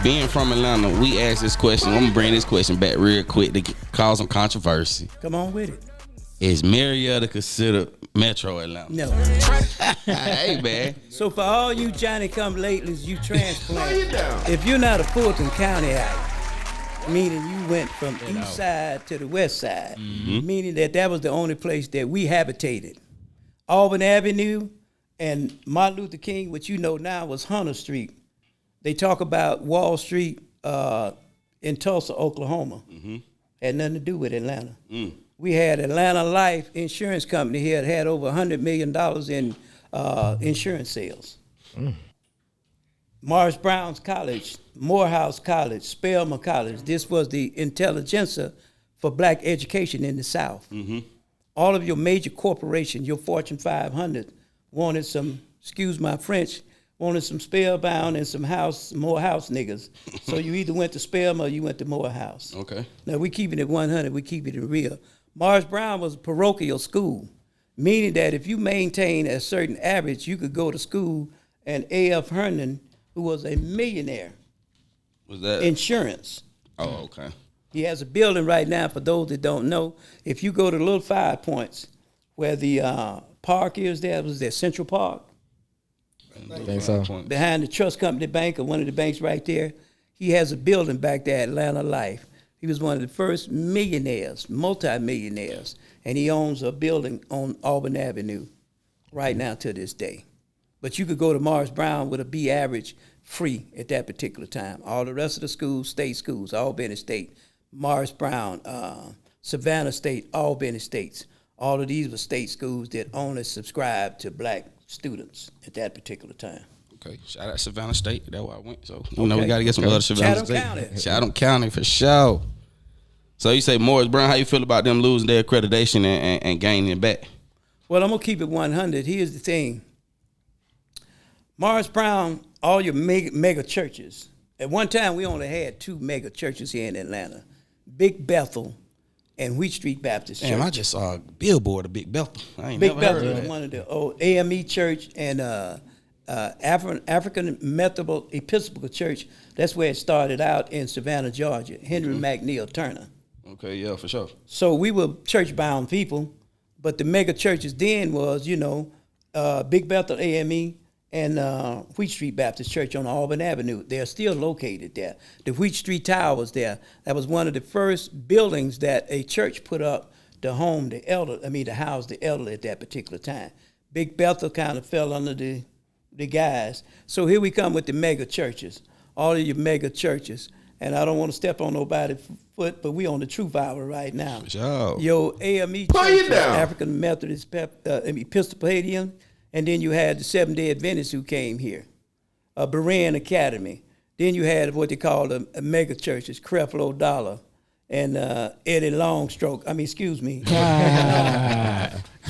being from Atlanta, we asked this question. I'm gonna bring this question back real quick to cause some controversy. Come on with it. Is Marietta considered Metro Atlanta? No. Hey, man. So for all you Johnny-come-latelys, you transplant, if you're not a Fulton Countyite, meaning you went from east side to the west side, meaning that was the only place that we habitated. Auburn Avenue and Martin Luther King, what you know now, was Hunter Street. They talk about Wall Street in Tulsa, Oklahoma. Had nothing to do with Atlanta. We had Atlanta Life Insurance Company here that had over $100 million in insurance sales. Morris Brown's College, Morehouse College, Spelman College. This was the intelligentsia for black education in the South. All of your major corporations, your Fortune 500, wanted some, excuse my French, wanted some Spellbound and some Morehouse niggas. So you either went to Spelman or you went to Morehouse. Okay. Now we keeping it 100, we keep it real. Morris Brown was a parochial school, meaning that if you maintain a certain average, you could go to school. And A.F. Herndon, who was a millionaire, Was that insurance. Oh, okay. He has a building right now, for those that don't know. If you go to the little 5 Points where the park is there, was there Central Park? I think so. Behind the Trust Company Bank, or one of the banks right there, he has a building back there, Atlanta Life. He was one of the first millionaires, multi-millionaires, and he owns a building on Auburn Avenue right now to this day. But you could go to Morris Brown with a B average free at that particular time. All the rest of the schools, state schools, all Benny State, Morris Brown, Savannah State, all Benny States. All of these were state schools that only subscribed to black students at that particular time. Okay, shout out Savannah State. That's where I went. So we got to get some other Savannah Chatham State. County. Chatham County for sure. So you say Morris Brown, how you feel about them losing their accreditation and gaining it back? Well, I'm going to keep it 100. Here's the thing. Morris Brown, all your mega churches. At one time, we only had 2 mega churches here in Atlanta. Big Bethel and Wheat Street Baptist Church. Damn, I just saw a billboard of Big Bethel. I ain't Big never Bethel heard of is that. one of the old AME Church and African Methodist Episcopal Church. That's where it started out in Savannah, Georgia. Henry McNeil Turner. Okay, yeah, for sure. So we were church-bound people, but the mega churches then was, Big Bethel AME and Wheat Street Baptist Church on Auburn Avenue. They're still located there. The Wheat Street Tower was there. That was one of the first buildings that a church put up to house the elderly at that particular time. Big Bethel kind of fell under the guys. So here we come with the mega churches, all of your mega churches. And I don't want to step on nobody's foot, but we on the truth hour right now. For sure. Your AME church, African Methodist Episcopalian, and then you had the Seventh-day Adventists who came here, Berean Academy. Then you had what they called a mega churches, Creflo Dollar and Eddie Longstroke.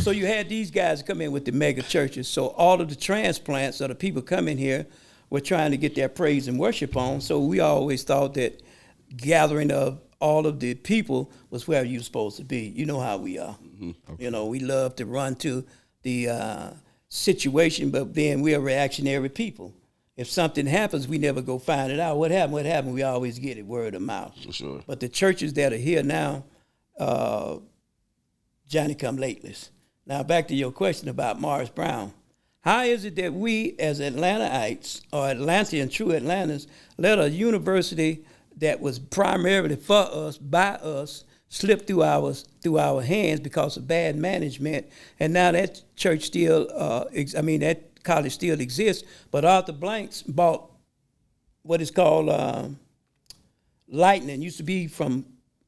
So you had these guys come in with the mega churches. So all of the transplants or the people coming here were trying to get their praise and worship on. So we always thought that gathering of all of the people was where you're supposed to be. You know how we are. Okay. We love to run to the situation, but then we are reactionary people. If something happens, we never go find it out. What happened? We always get it word of mouth. For sure. But the churches that are here now, Johnny-come-latelys. Now back to your question about Morris Brown. How is it that we as Atlantaites or Atlantean true Atlantans let a university that was primarily for us, by us, slip through our hands because of bad management, and now that church still, that college still exists, but Arthur Blanks bought what is called Lightning. Used to be from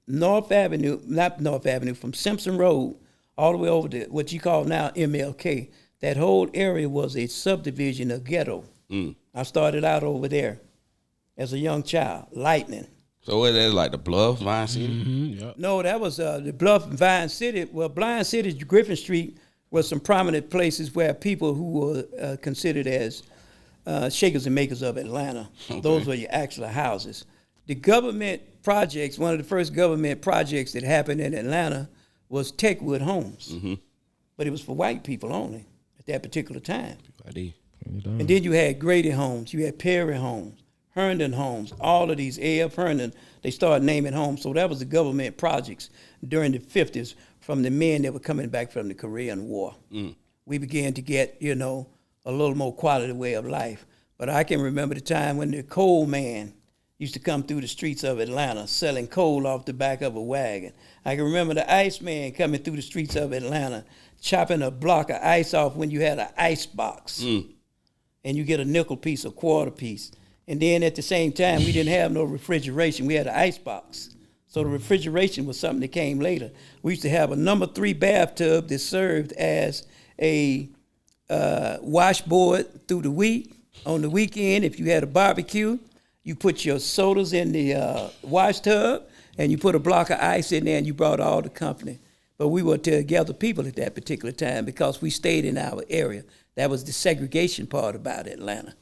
from Simpson Road all the way over to what you call now MLK. That whole area was a subdivision of ghetto. I started out over there as a young child, Lightning. So what is that, like the Bluff, Vine City? Yep. No, that was the Bluff and Vine City. Well, Blind City, Griffin Street was some prominent places where people who were considered as shakers and makers of Atlanta. Okay. Those were your actual houses. The government projects, one of the first government projects that happened in Atlanta was Techwood Homes. But it was for white people only at that particular time. And then you had Grady Homes, you had Perry Homes, Herndon homes, all of these A.F. Herndon, they started naming homes. So that was the government projects during the 50s from the men that were coming back from the Korean War. We began to get, a little more quality way of life. But I can remember the time when the coal man used to come through the streets of Atlanta selling coal off the back of a wagon. I can remember the ice man coming through the streets of Atlanta chopping a block of ice off when you had an ice box. And you get a nickel piece, a quarter piece. And then at the same time, we didn't have no refrigeration. We had an ice box. So the refrigeration was something that came later. We used to have a number 3 bathtub that served as a washboard through the week. On the weekend, if you had a barbecue, you put your sodas in the wash tub, and you put a block of ice in there, and you brought all the company. But we were together people at that particular time because we stayed in our area. That was the segregation part about Atlanta.